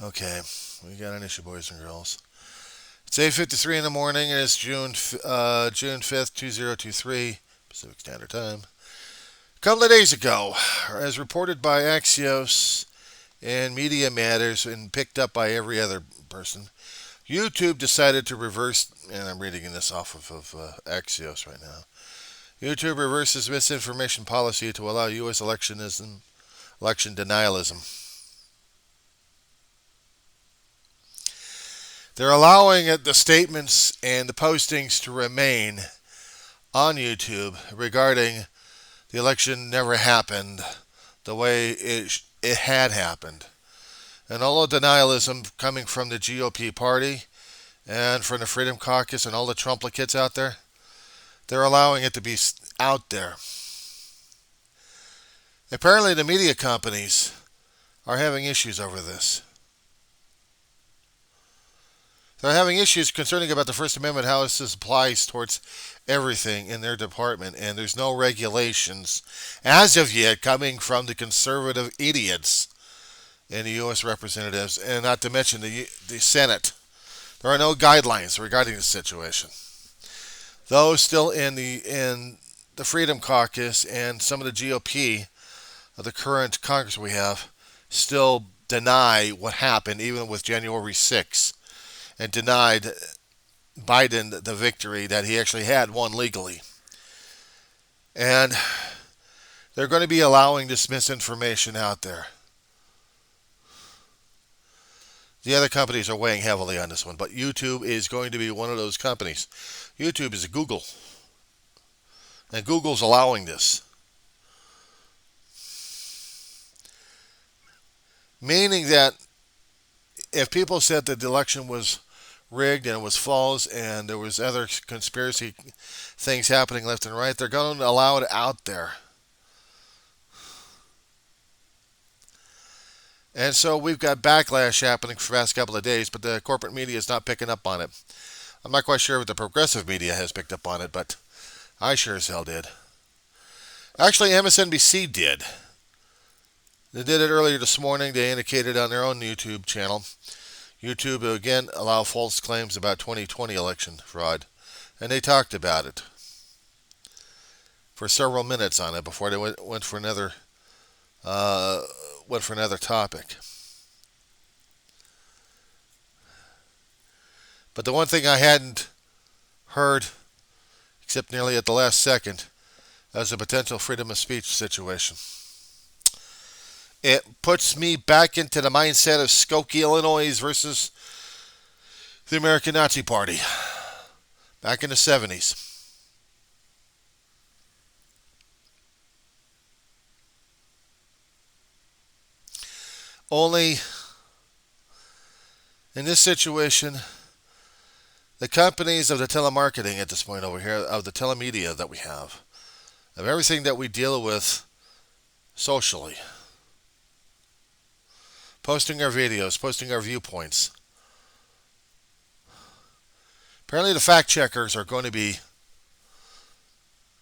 Okay, we got an issue, boys and girls. It's 8:53 in the morning, and it's June 5th, 2023, Pacific Standard Time. A couple of days ago, as reported by Axios and Media Matters and picked up by every other person, YouTube decided to reverse, and I'm reading this off of Axios right now. YouTube reverses misinformation policy to allow U.S. election denialism. They're allowing the statements and the postings to remain on YouTube regarding the election never happened the way it had happened. And all the denialism coming from the GOP party and from the Freedom Caucus and all the Trumplicates out there, they're allowing it to be out there. Apparently, the media companies are having issues over this. They're having issues concerning about the First Amendment, how this applies towards everything in their department, and there's no regulations as of yet coming from the conservative idiots in the U.S. representatives, and not to mention the Senate. There are no guidelines regarding the situation. Those still in the Freedom Caucus and some of the GOP of the current Congress we have still deny what happened, even with January 6th, and denied Biden the victory that he actually had won legally. And they're going to be allowing this misinformation out there. The other companies are weighing heavily on this one, but YouTube is going to be one of those companies. YouTube is Google, and Google's allowing this. Meaning that if people said that the election was rigged and it was false and there was other conspiracy things happening left and right, they're going to allow it out there. And so we've got backlash happening for the past couple of days, but the corporate media is not picking up on it. I'm not quite sure if the progressive media has picked up on it, but I sure as hell did. Actually, MSNBC did. They did it earlier this morning. They indicated on their own YouTube channel. YouTube again allow false claims about 2020 election fraud, and they talked about it for several minutes on it before they went for another topic. But the one thing I hadn't heard, except nearly at the last second, as a potential freedom of speech situation. It puts me back into the mindset of Skokie, Illinois versus the American Nazi Party back in the 70s. Only in this situation, the companies of the telemarketing at this point over here, of the telemedia that we have, of everything that we deal with socially, posting our videos, posting our viewpoints. Apparently, the fact checkers are going to be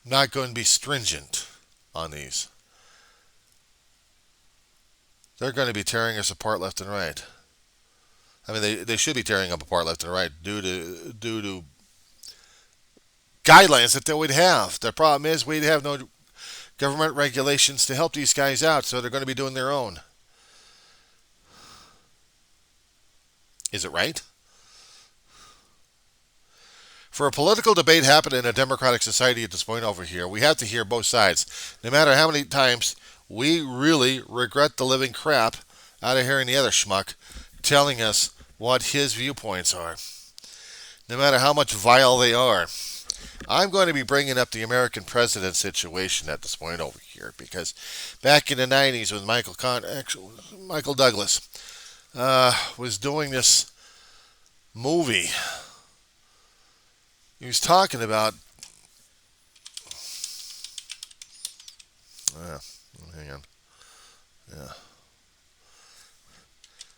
not going to be stringent on these. They're going to be tearing us apart left and right. I mean, they should be tearing up apart left and right due to guidelines that they would have. The problem is we'd have no government regulations to help these guys out, so they're going to be doing their own. Is it right? For a political debate happen in a democratic society at this point over here, we have to hear both sides. No matter how many times we really regret the living crap out of hearing the other schmuck telling us what his viewpoints are. No matter how much vile they are. I'm going to be bringing up the American president situation at this point over here because back in the 90s when Michael Douglas was doing this movie, he was talking about hang on. Yeah.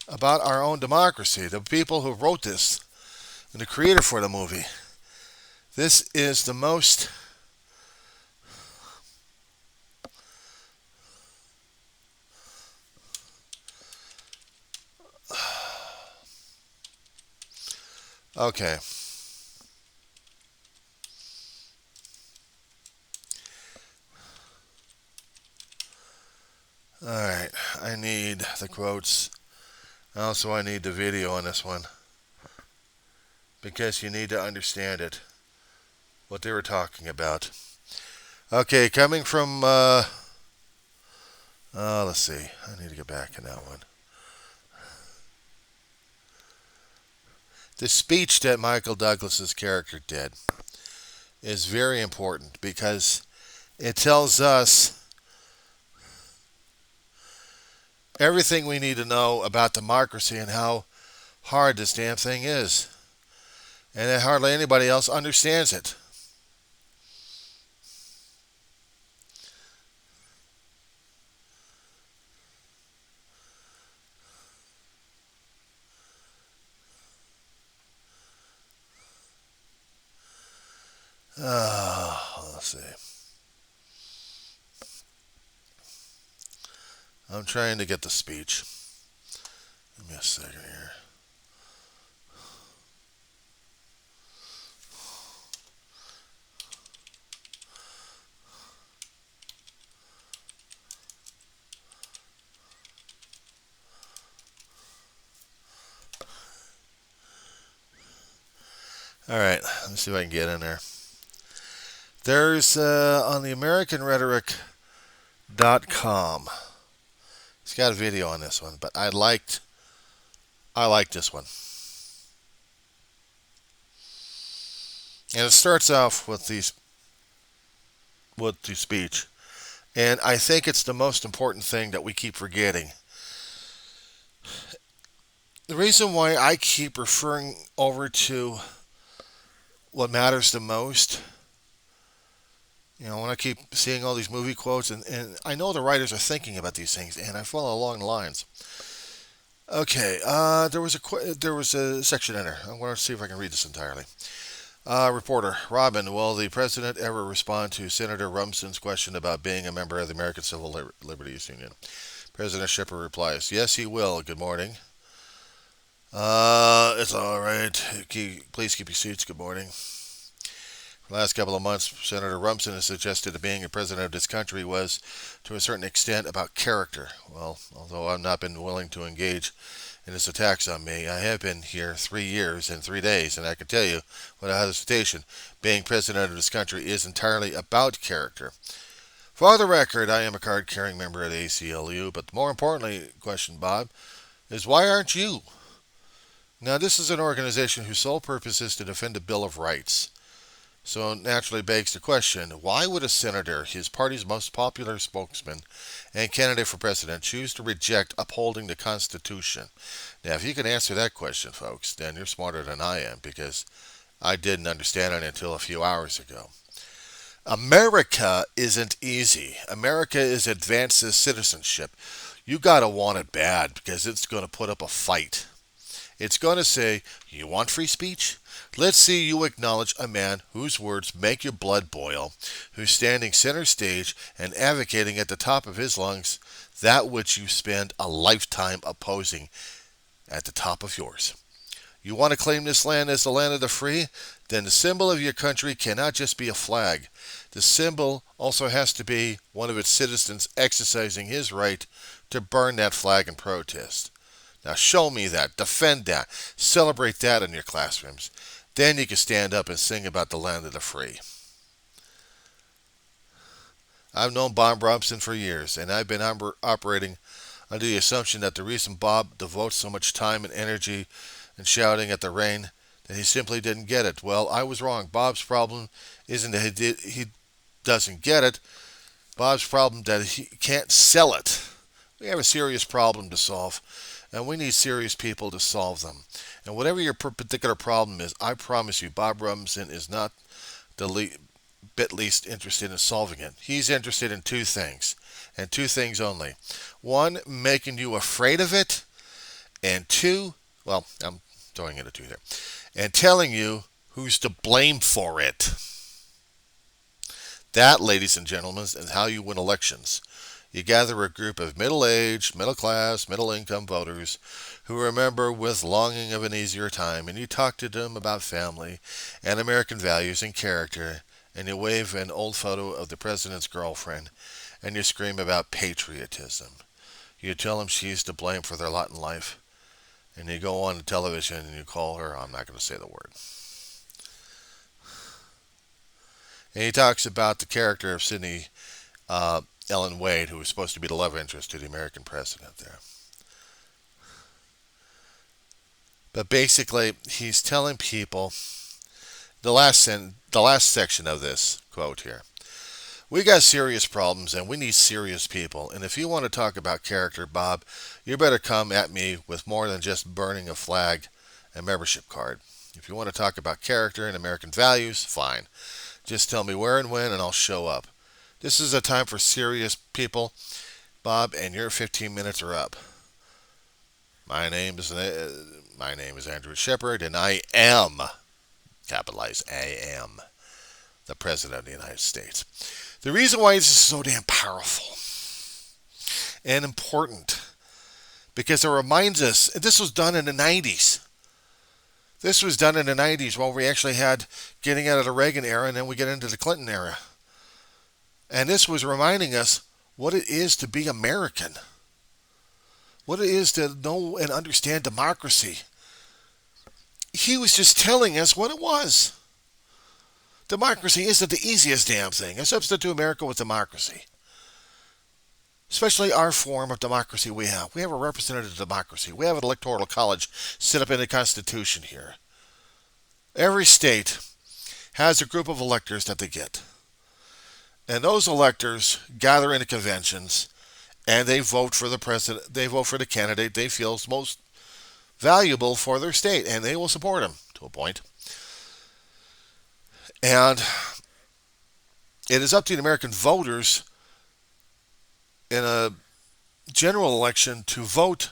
About our own democracy, the people who wrote this, and the creator for the movie. This is the most Okay. All right. I need the quotes. Also, I need the video on this one because you need to understand it, what they were talking about. Okay, coming from, let's see. I need to get back in that one. The speech that Michael Douglas's character did is very important because it tells us everything we need to know about democracy and how hard this damn thing is. And that hardly anybody else understands it. Let's see. I'm trying to get the speech. Give me a second here. All right, let me see if I can get in there. There's on the AmericanRhetoric.com. It's got a video on this one, but I liked this one. And it starts off with the speech. And I think it's the most important thing that we keep forgetting. The reason why I keep referring over to what matters the most, when I keep seeing all these movie quotes, and I know the writers are thinking about these things, and I follow along the lines. Okay, there was a section in there. I'm going to see if I can read this entirely. Reporter, Robin, will the president ever respond to Senator Rumsden's question about being a member of the American Civil Liberties Union? President Shipper replies, yes, he will. Good morning. It's all right. Please keep your seats. Good morning. For the last couple of months, Senator Rumsden has suggested that being a president of this country was, to a certain extent, about character. Well, although I've not been willing to engage in his attacks on me, I have been here 3 years and 3 days, and I can tell you, without hesitation, being president of this country is entirely about character. For the record, I am a card-carrying member of the ACLU, but more importantly, questioned Bob, is why aren't you? Now, this is an organization whose sole purpose is to defend the Bill of Rights. So it naturally begs the question, why would a senator, his party's most popular spokesman and candidate for president, choose to reject upholding the Constitution? Now, if you can answer that question, folks, then you're smarter than I am, because I didn't understand it until a few hours ago. America isn't easy. America is advances citizenship. You gotta want it bad, because it's going to put up a fight. It's going to say, you want free speech? Let's see you acknowledge a man whose words make your blood boil, who's standing center stage and advocating at the top of his lungs that which you spend a lifetime opposing at the top of yours. You want to claim this land as the land of the free? Then the symbol of your country cannot just be a flag. The symbol also has to be one of its citizens exercising his right to burn that flag in protest. Now show me that, defend that, celebrate that in your classrooms. Then you can stand up and sing about the land of the free. I've known Bob Robson for years, and I've been operating under the assumption that the reason Bob devotes so much time and energy and shouting at the rain that he simply didn't get it. Well, I was wrong. Bob's problem isn't that he doesn't get it. Bob's problem that he can't sell it. We have a serious problem to solve, and we need serious people to solve them. And whatever your particular problem is, I promise you, Bob Robinson is not the bit least interested in solving it. He's interested in two things, and two things only. One, making you afraid of it, and two, well, I'm throwing in a two there, and telling you who's to blame for it. That, ladies and gentlemen, is how you win elections. You gather a group of middle-aged, middle-class, middle-income voters who remember with longing of an easier time, and you talk to them about family and American values and character, and you wave an old photo of the president's girlfriend, and you scream about patriotism. You tell them she's to blame for their lot in life, and you go on television and you call her, I'm not going to say the word. And he talks about the character of Sidney Ellen Wade, who was supposed to be the love interest to the American president there. But basically, he's telling people the last section of this quote here. We got serious problems and we need serious people. And if you want to talk about character, Bob, you better come at me with more than just burning a flag and membership card. If you want to talk about character and American values, fine. Just tell me where and when and I'll show up. This is a time for serious people, Bob, and your 15 minutes are up. My name is Andrew Shepard, and I am, capitalize I am, the President of the United States. The reason why this is so damn powerful and important, because it reminds us, this was done in the 90s. This was done in the 90s while we actually had getting out of the Reagan era, and then we get into the Clinton era. And this was reminding us what it is to be American, what it is to know and understand democracy. He was just telling us what it was. Democracy isn't the easiest damn thing. I substitute America with democracy. Especially our form of democracy we have. We have a representative democracy. We have an electoral college set up in the Constitution here. Every state has a group of electors that they get. And those electors gather into conventions and they vote for the president. They vote for the candidate they feel is most valuable for their state, and they will support him to a point. And it is up to the American voters in a general election to vote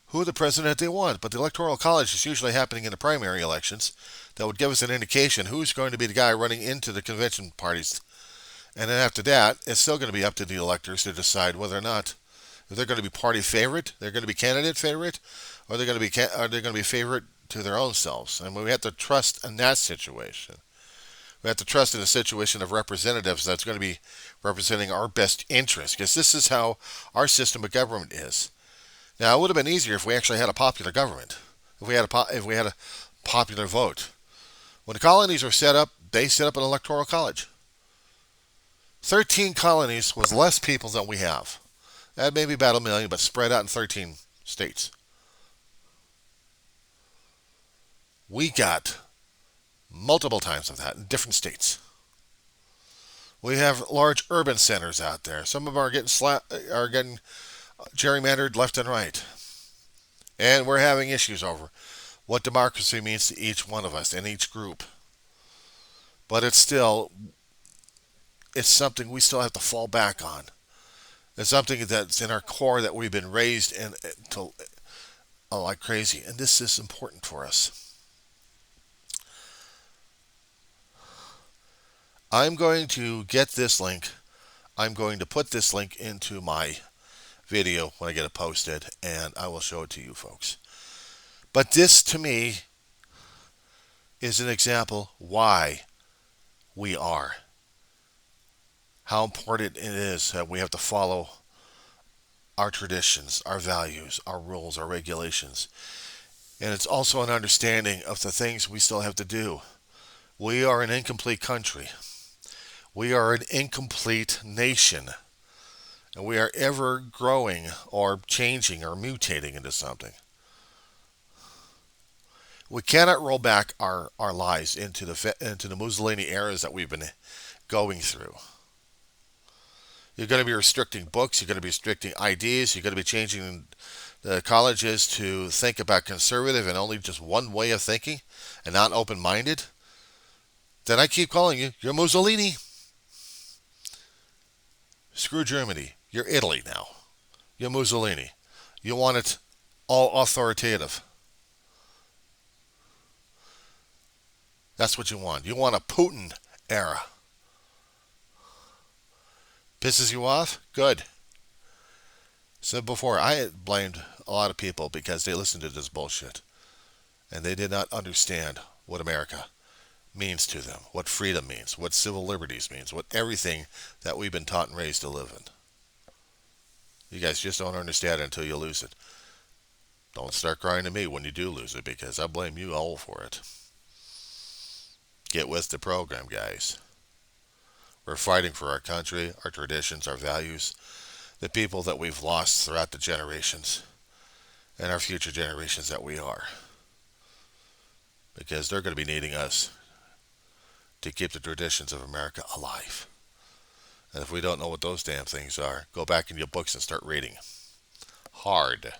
who the president they want. But the Electoral College is usually happening in the primary elections that would give us an indication who's going to be the guy running into the convention parties. And then after that, it's still going to be up to the electors to decide whether or not, if they're going to be party favorite, they're going to be candidate favorite, or are they going to be favorite to their own selves. And we have to trust in that situation. We have to trust in a situation of representatives that's going to be representing our best interest, because this is how our system of government is. Now, it would have been easier if we actually had a popular government, if we had a popular vote. When the colonies were set up, they set up an electoral college. 13 colonies was less people than we have. That may be about 1 million, but spread out in 13 states. We got multiple times of that in different states. We have large urban centers out there. Some of them are getting gerrymandered left and right. And we're having issues over what democracy means to each one of us and each group. But it's something we still have to fall back on. It's something that's in our core that we've been raised in like crazy. And this is important for us. I'm going to get this link. I'm going to put this link into my video when I get it posted, and I will show it to you folks. But this, to me, is an example why we are. How important it is that we have to follow our traditions, our values, our rules, our regulations. And it's also an understanding of the things we still have to do. We are an incomplete country. We are an incomplete nation. And we are ever growing or changing or mutating into something. We cannot roll back our lives into the Mussolini eras that we've been going through. You're going to be restricting books. You're going to be restricting ideas. You're going to be changing the colleges to think about conservative and only just one way of thinking and not open-minded. Then I keep calling you, you're Mussolini. Screw Germany. You're Italy now. You're Mussolini. You want it all authoritative. That's what you want. You want a Putin era. Pisses you off? Good. Said before, I had blamed a lot of people because they listened to this bullshit. And they did not understand what America means to them, what freedom means, what civil liberties means, what everything that we've been taught and raised to live in. You guys just don't understand it until you lose it. Don't start crying to me when you do lose it, because I blame you all for it. Get with the program, guys. We're fighting for our country, our traditions, our values, the people that we've lost throughout the generations, and our future generations that we are. Because they're going to be needing us to keep the traditions of America alive. And if we don't know what those damn things are, go back in your books and start reading. Hard.